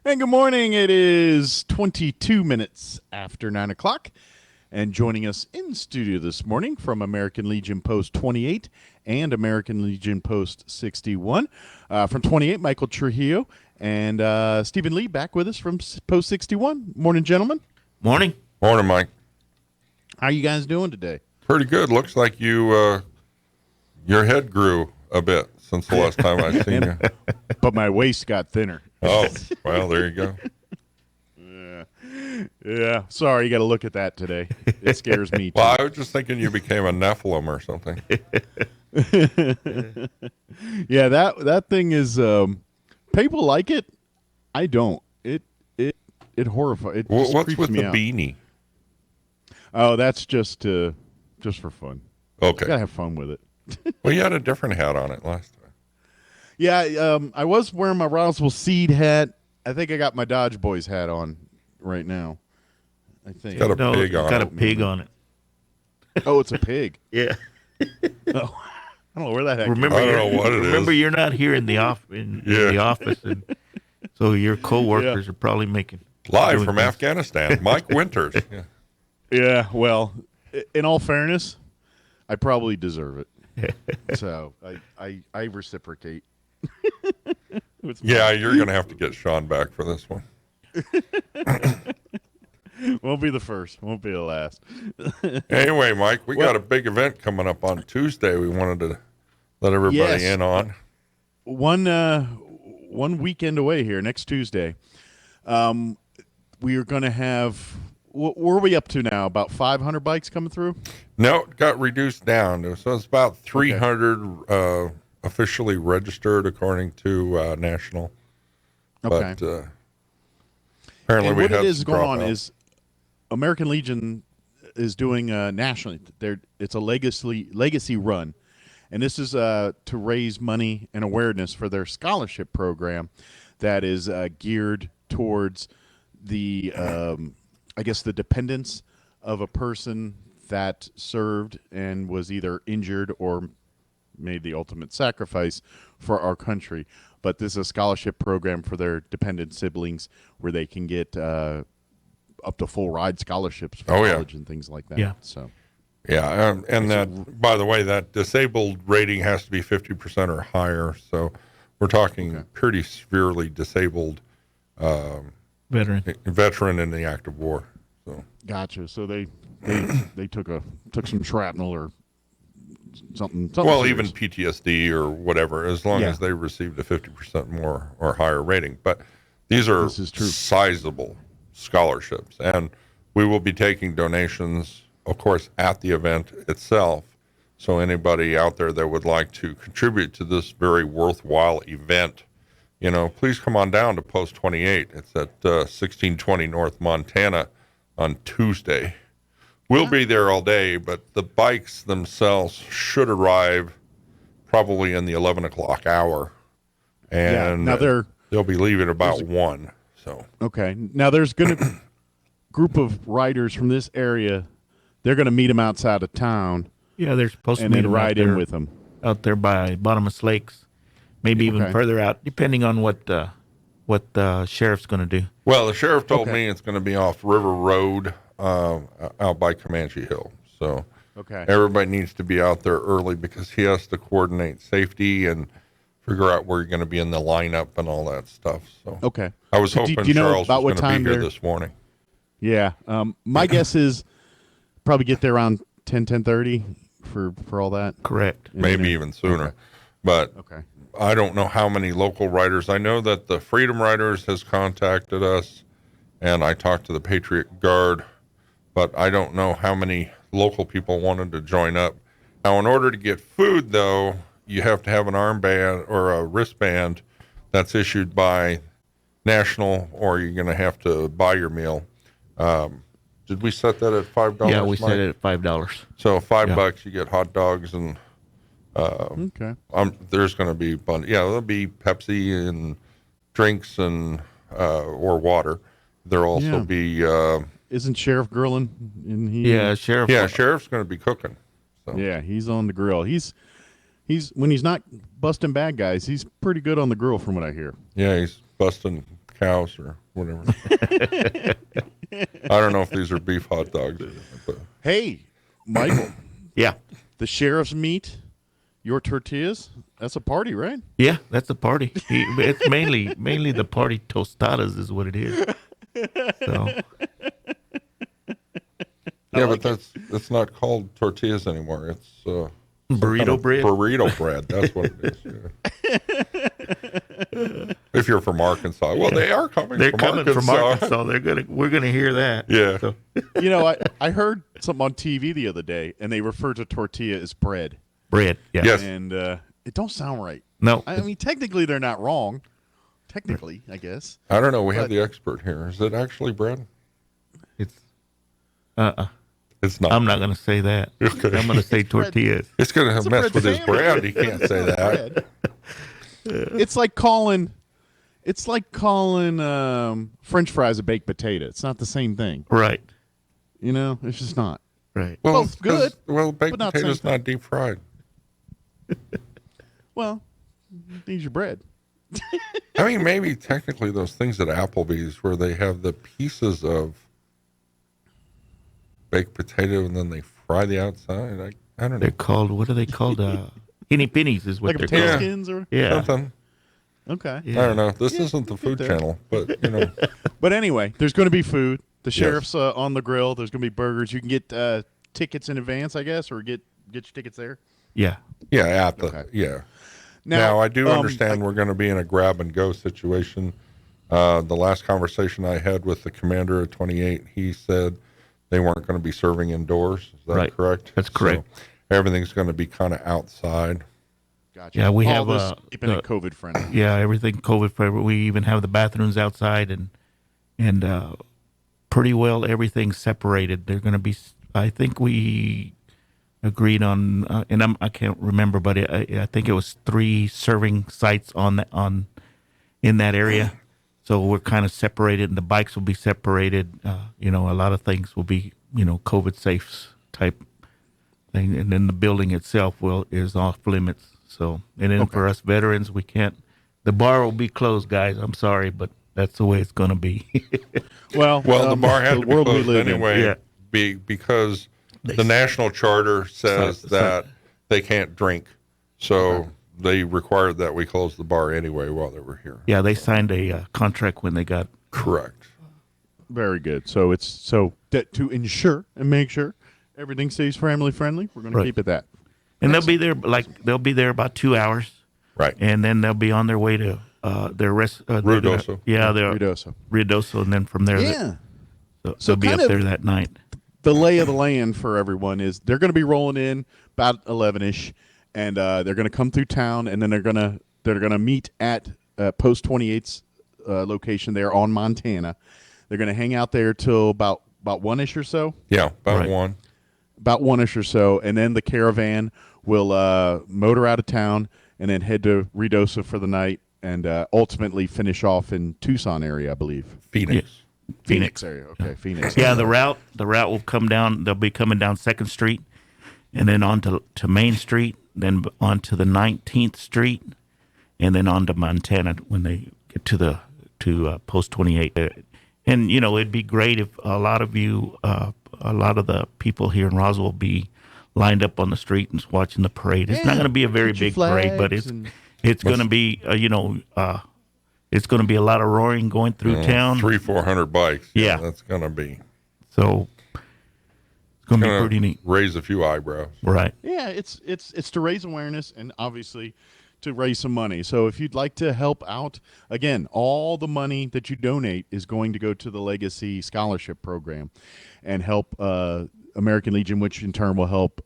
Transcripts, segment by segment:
And good morning. It is 22 minutes after 9 o'clock. And joining us in studio this morning from American Legion Post 28 and American Legion Post 61. From 28, Michael Trujillo and Stephen Lee back with us from Post 61. Morning, gentlemen. Morning. Morning, Mike. How you guys doing today? Pretty good. Looks like your head grew a bit since the last time I seen you. But my waist got thinner. Oh, well, there you go. Yeah. Sorry, you got to look at that today. It scares me, too. Well, I was just thinking you became a Nephilim or something. Yeah, that thing is, people like it. I don't. It horrifies. It just What's creeps with me the out. beanie? Oh, that's just for fun. Okay. Gotta have fun with it. Well, you had a different hat on it last time. Yeah, I was wearing my Roswell Seed hat. I think I got my Dodge Boys hat on right now. I think. Got a pig on got it. a pig on it. Oh, it's a pig. Yeah. Oh, I don't know where that heck. Remember, I don't know what it remember, is. you're not here in the office, and so your coworkers are probably making Live doing from things. Afghanistan, Mike Winters. Yeah. Yeah. Well, in all fairness, I probably deserve it. So I reciprocate. Yeah, you're going to have to get Sean back for this one. Won't be the first. Won't be the last. Anyway, Mike, we got a big event coming up on Tuesday we wanted to let everybody in on. One weekend away here, next Tuesday. We are going to have. Where are we up to now? About 500 bikes coming through? No, it got reduced down. So it's about 300 officially registered according to National. Okay. But apparently And we what had it is some going on dropouts. is American Legion is doing nationally. It's a legacy run, and this is to raise money and awareness for their scholarship program that is geared towards the I guess the dependents of a person that served and was either injured or made the ultimate sacrifice for our country. But this is a scholarship program for their dependent siblings where they can get up to full ride scholarships for college and things like that. Yeah. So. Yeah, and that, by the way, that disabled rating has to be 50% or higher. So we're talking pretty severely disabled veteran in the active war. So Gotcha. So they took some shrapnel or something well, serious. even PTSD or whatever, as long as they received a 50% more or higher rating. But these are sizable scholarships, and we will be taking donations, of course, at the event itself. So anybody out there that would like to contribute to this very worthwhile event, please come on down to Post 28. It's at 1620 North Montana on Tuesday. We'll be there all day, but the bikes themselves should arrive probably in the 11 o'clock hour. And now they'll be leaving about 1. So okay. Now there's going to group of riders from this area. They're going to meet them outside of town. Yeah, they're supposed to and meet then them ride in with them out there by Bottomless Lakes, maybe even further out, depending on what the sheriff's going to do. Well, the sheriff told me it's going to be off River Road out by Comanche Hill. So everybody needs to be out there early because he has to coordinate safety and figure out where you're going to be in the lineup and all that stuff. So I was hoping Charles was going to be here this morning. Yeah. My guess is probably get there around 10:30 for all that. Correct. Maybe even sooner. But I don't know how many local riders. I know that the Freedom Riders has contacted us, and I talked to the Patriot Guard, but I don't know how many local people wanted to join up. Now, in order to get food, though, you have to have an armband or a wristband that's issued by National, or you're going to have to buy your meal. Did we set that at $5? Yeah, we set it at $5. So $5, you get hot dogs and there's going to be there'll be Pepsi and drinks and or water. There'll also be. Isn't Sheriff grilling? Sheriff. Yeah, Sheriff's going to be cooking. So. Yeah, he's on the grill. He's when he's not busting bad guys, he's pretty good on the grill, from what I hear. Yeah, he's busting cows or whatever. I don't know if these are beef hot dogs or not, but Hey, Michael, Yeah. the sheriff's meat, your tortillas, that's a party, right? Yeah, that's a party. It's mainly the party tostadas is what it is. So yeah, but that's not called tortillas anymore. It's some burrito bread. Burrito bread. That's what it is. Yeah. If you're from Arkansas, well, they are coming. They're from coming Arkansas. from Arkansas. We're gonna hear that. Yeah. So, You know, I heard something on TV the other day, and they refer to tortilla as bread. bread. Yeah. Yes. And it don't sound right. No. I mean, technically, they're not wrong. Technically, I guess. I don't know. We have the expert here. Is it actually bread? It's It's not. I'm not gonna say that. Okay. I'm gonna say tortillas. It's going to a mess bread with his sandwich. brand. He can't say that. It's like calling French fries a baked potato. It's not the same thing. Right. You know, it's just not. Right. Well, Both good, Well, baked but not potatoes same not deep fried. Well, need your bread. I mean, maybe technically those things at Applebee's where they have the pieces of baked potato and then they fry the outside. I don't know. They're called. What are they called? Penny pennies is what Like a they're potato called. skins or Yeah. Something. okay. Yeah. I don't know. This isn't the Food there. Channel, but you know. But anyway, there's going to be food. The sheriff's on the grill. There's going to be burgers. You can get tickets in advance, I guess, or get your tickets there. Yeah. Yeah, at the Okay. yeah. Now I do understand we're going to be in a grab and go situation. The last conversation I had with the commander at 28, he said they weren't going to be serving indoors. Is that Right. correct? That's correct. So everything's going to be kind of outside. Gotcha. Yeah, we All have, this keeping it the- COVID friendly. Yeah. Everything COVID friendly. We even have the bathrooms outside and pretty well everything's separated. They're going to be. I think we agreed on, and I can't remember, but I think it was 3 serving sites in that area. So we're kind of separated, and the bikes will be separated. A lot of things will be, COVID safe type thing, and then the building itself is off limits. So, and then for us veterans, we can't. The bar will be closed, guys. I'm sorry, but that's the way it's going to be. Well, The bar had to be world we closed live in. anyway Yeah. because the national charter says that they can't drink. So they required that we close the bar anyway while they were here. Yeah, they signed a contract when they got. Correct. Very good. So it's that to ensure and make sure everything stays family friendly. We're going to Right. keep it that. And they'll be there about 2 hours, Right. and then they'll be on their way to their rest. Ruidoso. They're Ruidoso. Ruidoso, and then from there, Yeah. so So they'll be kind up of- there that night. The lay of the land for everyone is they're going to be rolling in about 11ish, and they're going to come through town, and then they're going to meet at Post 28's location there on Montana. They're going to hang out there till about 1ish or so. Yeah, about Right. one. About 1ish or so, and then the caravan will motor out of town and then head to Ruidoso for the night, and ultimately finish off in Tucson area, I believe. Phoenix. Phoenix. area, okay, Phoenix. Yeah, the route will come down. They'll be coming down 2nd Street, and then on to Main Street, then on to the 19th Street, and then on to Montana when they get to Post 28. And it'd be great if a lot of the people here in Roswell be lined up on the street and watching the parade. It's not Yeah, going to be a very get your big parade, but flags and- it's going to be it's going to be a lot of roaring going through town. 300-400 bikes. Yeah. That's going to be. So it's going to be Gonna pretty neat. raise a few eyebrows. Right. Yeah, it's to raise awareness and obviously to raise some money. So if you'd like to help out, again, all the money that you donate is going to go to the Legacy Scholarship Program and help American Legion, which in turn will help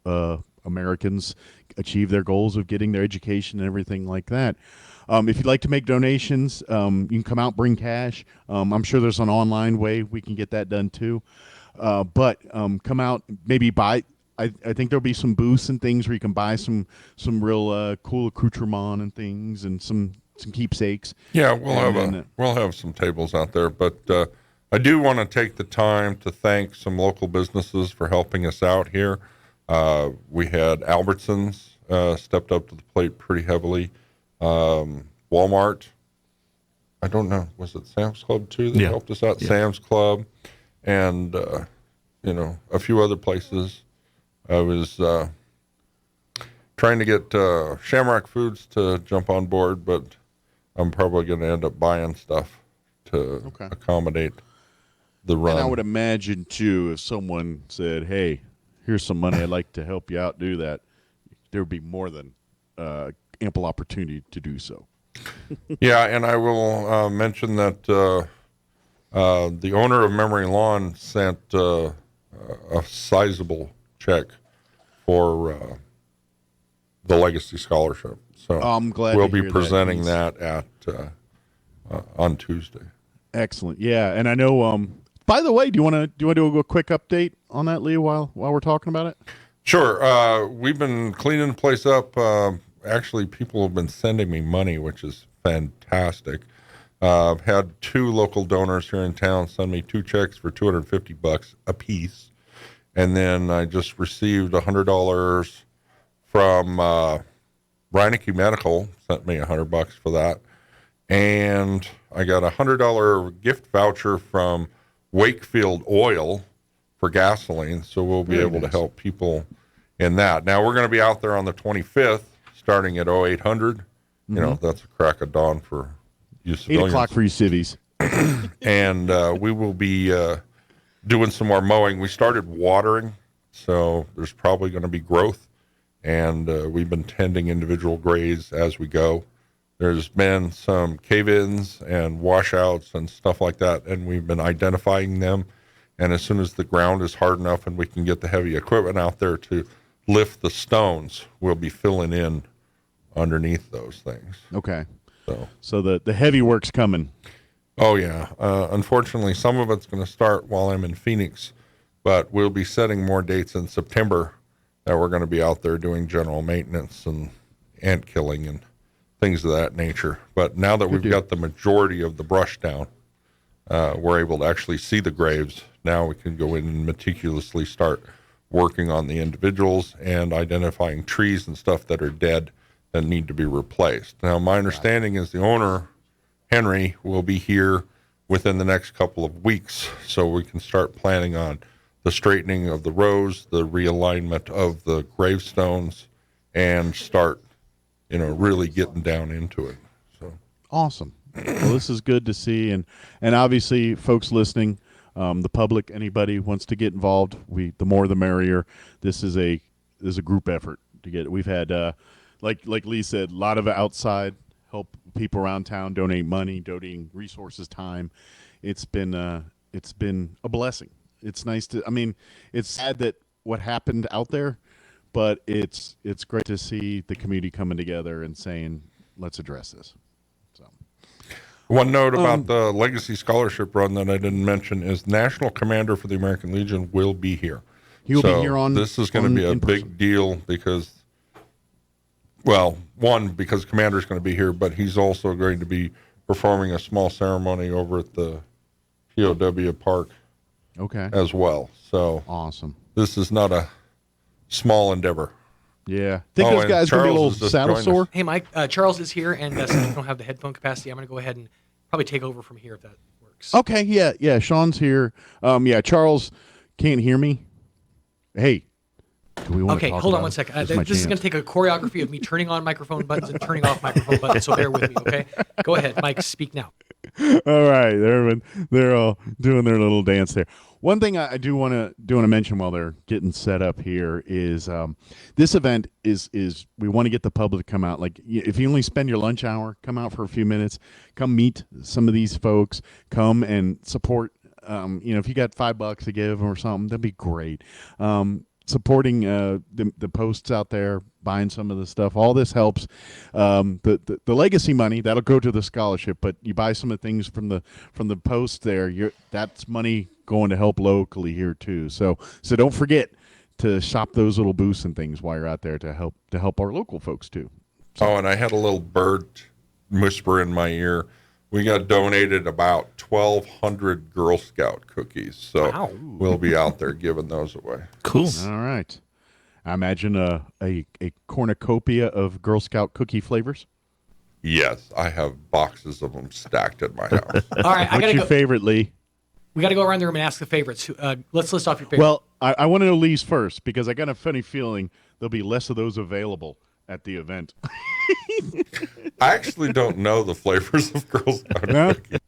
Americans achieve their goals of getting their education and everything like that. If you'd like to make donations, you can come out, bring cash. I'm sure there's an online way we can get that done too. But come out, maybe buy. I think there'll be some booths and things where you can buy some real cool accoutrement and things and some keepsakes. Yeah, And we'll have some tables out there, but I do want to take the time to thank some local businesses for helping us out here. We had Albertsons stepped up to the plate pretty heavily. Walmart, I don't know, was it Sam's Club too that helped us out? Yeah. Sam's Club and, a few other places. I was trying to get Shamrock Foods to jump on board, but I'm probably going to end up buying stuff to accommodate the run. And I would imagine, too, if someone said, hey, here's some money, I'd like to help you out do that, there would be more than ample opportunity to do so. Yeah, and I will mention that the owner of Memory Lawn sent a sizable check for the Legacy Scholarship. So I'm glad we'll to be hear presenting that at on Tuesday. Excellent. Yeah, and I know. By the way, do you want to do a quick update on that, Lee, while we're talking about it? Sure. We've been cleaning the place up. Actually, people have been sending me money, which is fantastic. I've had 2 local donors here in town send me 2 checks for $250 a piece, and then I just received $100 from Reineke Medical. Sent me $100 for that, and I got a $100 gift voucher from Wakefield Oil for gasoline, so we'll be able to help people in that. Now, we're going to be out there on the 25th, starting at 0800. That's a crack of dawn for you civilians. 8 o'clock for you cities. And we will be doing some more mowing. We started watering, so there's probably going to be growth, and we've been tending individual graves as we go. There's been some cave-ins and washouts and stuff like that, and we've been identifying them. And as soon as the ground is hard enough and we can get the heavy equipment out there to lift the stones, we'll be filling in underneath those things. Okay. So the heavy work's coming. Oh, yeah. Unfortunately, some of it's going to start while I'm in Phoenix, but we'll be setting more dates in September that we're going to be out there doing general maintenance and ant killing and things of that nature. But now that we've got the majority of the brush down, we're able to actually see the graves. Now we can go in and meticulously start working on the individuals and identifying trees and stuff that are dead that need to be replaced. Now, my understanding is the owner, Henry, will be here within the next couple of weeks, so we can start planning on the straightening of the rows, the realignment of the gravestones, and start really getting down into it. So awesome. Well, this is good to see, and obviously, folks listening, the public, anybody wants to get involved, the more the merrier. This is a group effort to get. We've had, like Lee said, a lot of outside help, people around town donate money, donating resources, time. It's been a blessing. It's nice to. I mean, it's sad that what happened out there. But it's great to see the community coming together and saying, let's address this. So, one note about the Legacy Scholarship Run that I didn't mention is National Commander for the American Legion will be here. He'll be here on. This is going to be a big deal because, because Commander's going to be here, but he's also going to be performing a small ceremony over at the POW Park. Okay. As well. So awesome. This is not a small endeavor. Yeah. Think those guys going to be a little saddle sore? Hey, Mike, Charles is here, and since we don't have the headphone capacity, I'm going to go ahead and probably take over from here if that works. Okay, yeah. Sean's here. Charles can't hear me. Hey, do we want to talk hold on about one second. This This is going to take a choreography of me turning on microphone buttons and turning off microphone buttons, so bear with me, okay? Go ahead, Mike, speak now. All right, they're all doing their little dance there. One thing I do want to mention while they're getting set up here is this event is we want to get the public to come out. Like, if you only spend your lunch hour, come out for a few minutes, come meet some of these folks, come and support. If you got $5 to give or something, that'd be great. Supporting the posts out there, buying some of the stuff, all this helps. The legacy money that'll go to the scholarship, but you buy some of the things from the post there, that's money going to help locally here too. So don't forget to shop those little booths and things while you're out there to help our local folks too. So. And I had a little bird whisper in my ear. We got donated about 1,200 Girl Scout cookies, so we'll be out there giving those away. Cool. All right. I imagine a cornucopia of Girl Scout cookie flavors. Yes, I have boxes of them stacked at my house. All right, What's your favorite, Lee? We got to go around the room and ask the favorites. Let's list off your favorites. Well, I want to know Lee's first because I got a funny feeling there'll be less of those available at the event. I actually don't know the flavors of Girl Scout No? cookies.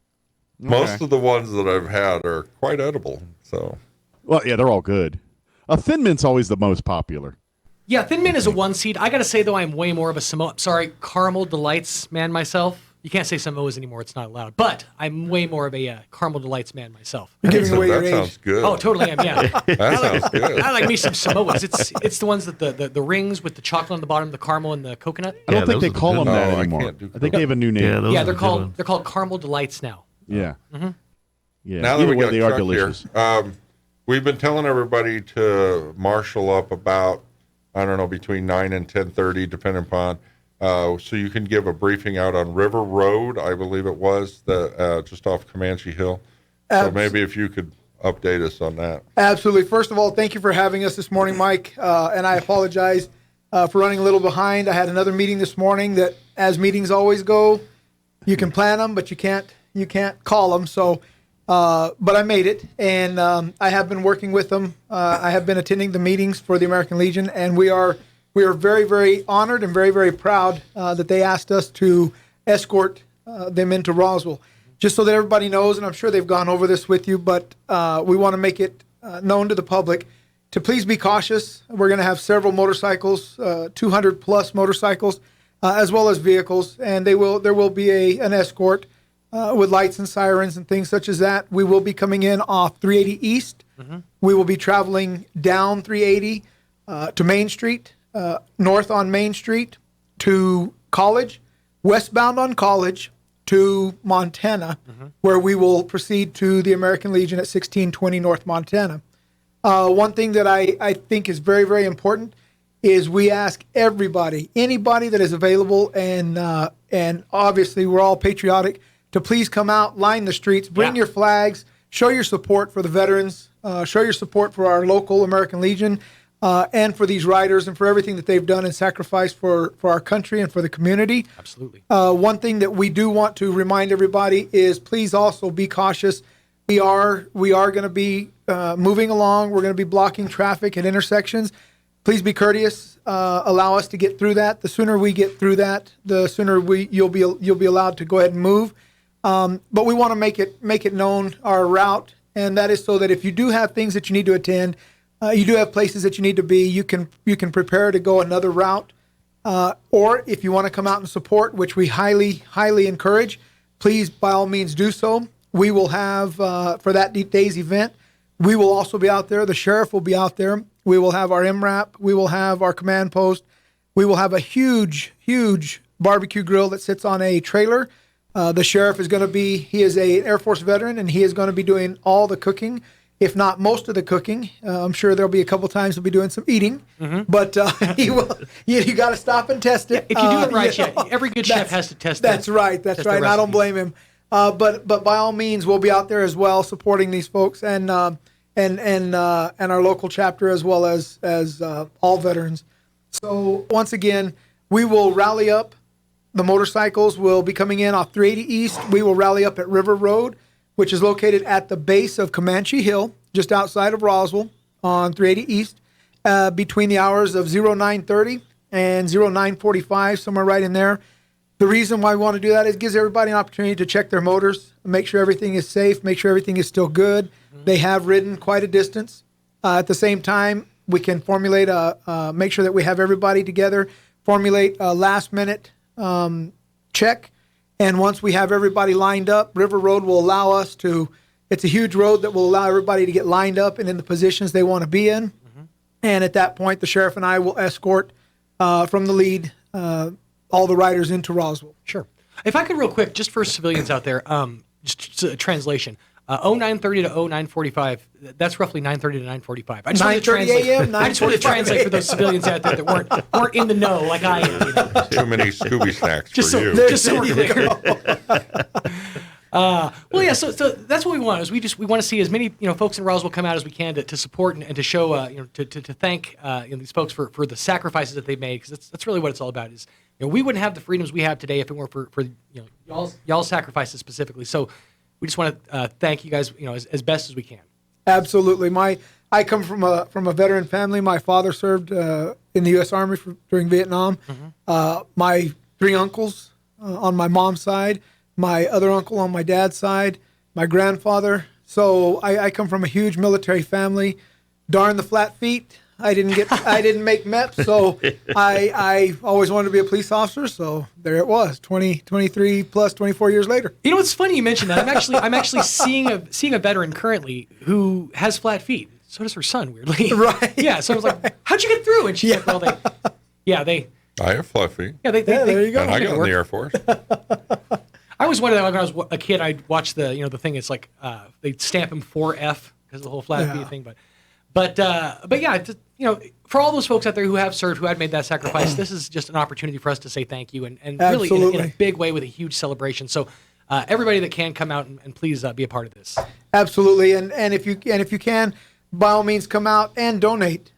Most of the ones that I've had are quite edible. So, Well, yeah, they're all good. Thin Mint's always the most popular. Yeah, Thin Mint is a 1 seed. I got to say, though, I'm way more of a Caramel Delights man myself. You can't say Samoas anymore. It's not allowed. But I'm way more of a Caramel Delights man myself. You're giving away your that age. sounds good. Oh, totally am, yeah. That sounds good. I like me some Samoas. It's the ones that the rings with the chocolate on the bottom, the caramel and the coconut. I don't think those they are call the them good that ones. No, I anymore. can't do I think they have a new name. Yeah, those Yeah, are they're the good ones. called Caramel Delights now. Yeah. Yeah. Now that Either we way, got they a are truck delicious. here, we've been telling everybody to marshal up about, I don't know, between 9 and 10:30, depending upon. So you can give a briefing out on River Road, I believe it was, just off Comanche Hill. So maybe if you could update us on that. Absolutely. First of all, thank you for having us this morning, Mike. And I apologize for running a little behind. I had another meeting this morning that, as meetings always go, you can plan them, but you can't call them. So, but I made it, and I have been working with them. I have been attending the meetings for the American Legion, and we are very, very honored and very, very proud that they asked us to escort them into Roswell. Just so that everybody knows, and I'm sure they've gone over this with you, but we want to make it known to the public to please be cautious. We're going to have several motorcycles, 200 plus motorcycles, as well as vehicles, and there will be an escort with lights and sirens and things such as that. We will be coming in off 380 East. Mm-hmm. We will be traveling down 380 to Main Street, north on Main Street to College, westbound on College to Montana, where we will proceed to the American Legion at 1620 North Montana. One thing that I think is very, very important is we ask everybody, anybody that is available, and obviously we're all patriotic, to please come out, line the streets, bring your flags, show your support for the veterans, show your support for our local American Legion, and for these riders and for everything that they've done and sacrificed for our country and for the community. Absolutely. One thing that we do want to remind everybody is please also be cautious. We are going to be moving along. We're going to be blocking traffic at intersections. Please be courteous. Allow us to get through that. The sooner we get through that, the sooner you'll be allowed to go ahead and move. But we want to make it known our route, and that is so that if you do have things that you need to attend, you do have places that you need to be, you can prepare to go another route. Or if you want to come out and support, which we highly encourage, please by all means do so. We will have for that day's event. We will also be out there. The sheriff will be out there. We will have our MRAP. We will have our command post. We will have a huge barbecue grill that sits on a trailer. The sheriff is going to be, he is an Air Force veteran, and he is going to be doing all the cooking, if not most of the cooking. I'm sure there'll be a couple times he'll be doing some eating, but he will. You got to stop and test it. If you do it right, every good chef has to test it. That's right. That's right. And I don't blame him. But by all means, we'll be out there as well, supporting these folks and our local chapter as well as all veterans. So once again, we will rally up. The motorcycles will be coming in off 380 East. We will rally up at River Road, which is located at the base of Comanche Hill, just outside of Roswell on 380 East, between the hours of 0930 and 0945, somewhere right in there. The reason why we want to do that is it gives everybody an opportunity to check their motors, make sure everything is safe, make sure everything is still good. They have ridden quite a distance. At the same time, we can formulate make sure that we have everybody together, formulate a last-minute check. And once we have everybody lined up, River Road will allow us to, it's a huge road that will allow everybody to get lined up and in the positions they want to be in. And at that point, the sheriff and I will escort from the lead all the riders into Roswell. Sure. If I could real quick, just for civilians out there, just a translation. 0930 to 0945, that's roughly 930 to 945. I just wanted to translate. I just wanted to translate for those civilians out there that weren't in the know like I am. You know? Too many Scooby snacks just for so, you. Just so we're clear. Well, yeah. So that's what we want. Is we want to see as many folks in Roswell come out as we can to support and to show to thank these folks for the sacrifices that they've made, because that's really what it's all about. Is we wouldn't have the freedoms we have today if it weren't for y'all's sacrifices specifically. So we just want to thank you guys, as best as we can. Absolutely. I come from a veteran family. My father served in the U.S. Army during Vietnam. My 3 uncles on my mom's side, my other uncle on my dad's side, my grandfather. So I come from a huge military family. Darn the flat feet. I didn't make MEP, so I always wanted to be a police officer. So there it was, 23 plus 24 years later. It's funny you mentioned that. I'm actually seeing a veteran currently who has flat feet. So does her son, weirdly. Right. Yeah. So I was like, "How'd you get through?" And she's like, "Well, they." I have flat feet. Yeah, there you go. And I got in the Air Force. I always wondered when I was a kid. I'd watch the thing. It's like they'd stamp him 4F because of the whole flat feet thing. But yeah, for all those folks out there who have served, who had made that sacrifice, this is just an opportunity for us to say thank you and really in a big way with a huge celebration. So everybody that can come out and please be a part of this. Absolutely, and if you can, by all means, come out and donate.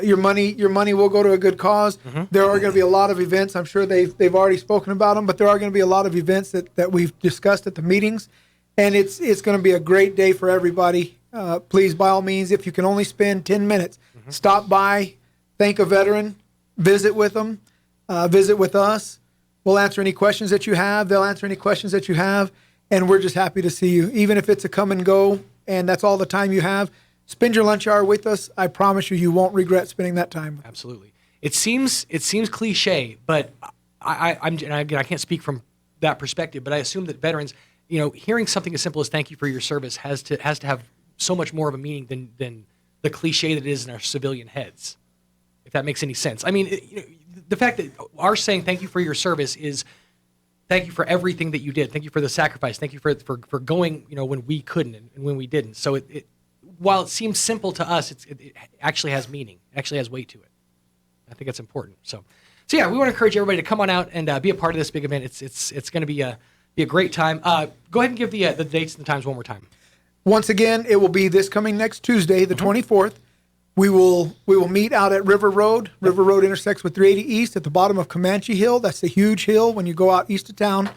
Your money will go to a good cause. There are going to be a lot of events. I'm sure they've already spoken about them, but there are going to be a lot of events that we've discussed at the meetings, and it's going to be a great day for everybody. Please, by all means, if you can only spend 10 minutes, stop by, thank a veteran, visit with them, visit with us. We'll answer any questions that you have. They'll answer any questions that you have, and we're just happy to see you. Even if it's a come and go, and that's all the time you have, spend your lunch hour with us. I promise you won't regret spending that time. Absolutely. It seems cliche, but I can't speak from that perspective, but I assume that veterans, hearing something as simple as "thank you for your service" has to have so much more of a meaning than the cliche that it is in our civilian heads, if that makes any sense. I mean, the fact that our saying "thank you for your service" is thank you for everything that you did. Thank you for the sacrifice. Thank you for going, when we couldn't and when we didn't. So it while it seems simple to us, it actually has meaning. It actually has weight to it. I think that's important. So yeah, we want to encourage everybody to come on out and be a part of this big event. It's going to be a great time. Go ahead and give the dates and the times one more time. Once again, it will be this coming next Tuesday, the 24th. We will meet out at River Road. River Road intersects with 380 East at the bottom of Comanche Hill. That's the huge hill when you go out east of town.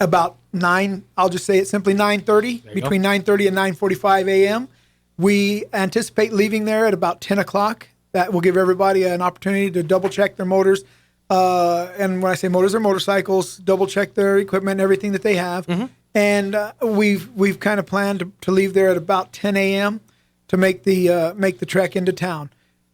About 9, I'll just say it simply 9:30, between 9:30 and 9:45 a.m. We anticipate leaving there at about 10 o'clock. That will give everybody an opportunity to double check their motors. And when I say motors or motorcycles, double check their equipment and everything that they have. And we've kind of planned to leave there at about 10 a.m. to make the trek into town.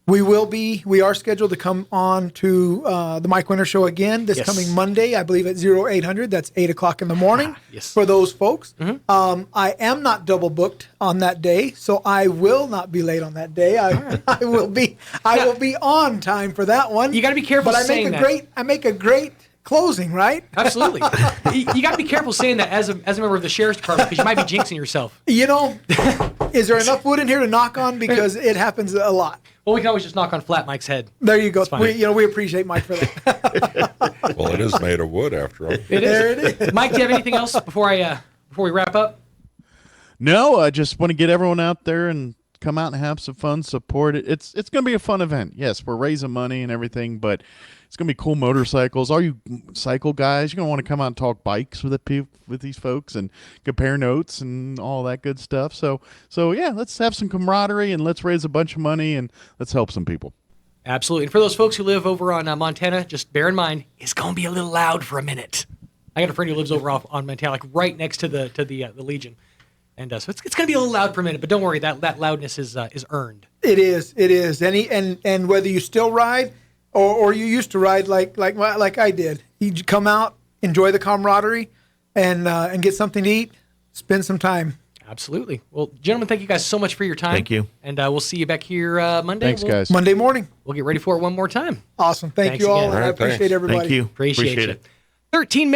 We are scheduled to come on to the Mike Winter Show again this coming Monday, I believe at 0800. That's 8 o'clock in the morning for those folks. I am not double booked on that day, so I will not be late on that day. I will be on time for that one. You got to be careful saying that. I make a great closing, right? Absolutely. You got to be careful saying that as a member of the sheriff's department, because you might be jinxing yourself. Is there enough wood in here to knock on? Because it happens a lot. Well, we can always just knock on Flat Mike's head. There you go. We appreciate Mike for that. Well, it is made of wood after all. It is. Mike, do you have anything else before we wrap up? No, I just want to get everyone out there and come out and have some fun, support it. It's going to be a fun event. Yes, we're raising money and everything, but it's going to be cool motorcycles. All you cycle guys, you're going to want to come out and talk bikes with these folks and compare notes and all that good stuff. So yeah, let's have some camaraderie and let's raise a bunch of money and let's help some people. Absolutely. And for those folks who live over on Montana, just bear in mind, it's going to be a little loud for a minute. I got a friend who lives over on Montana, like right next to the Legion. And so it's going to be a little loud for a minute, but don't worry, that loudness is earned. It is. And whether you still ride or you used to ride like I did, you come out, enjoy the camaraderie, and get something to eat, spend some time. Absolutely. Well, gentlemen, thank you guys so much for your time. Thank you. And we'll see you back here Monday. Thanks, guys. Monday morning. We'll get ready for it one more time. Awesome. Thank Thanks you all, again. and I appreciate everybody. Thank you. Appreciate it. it. 13 minutes.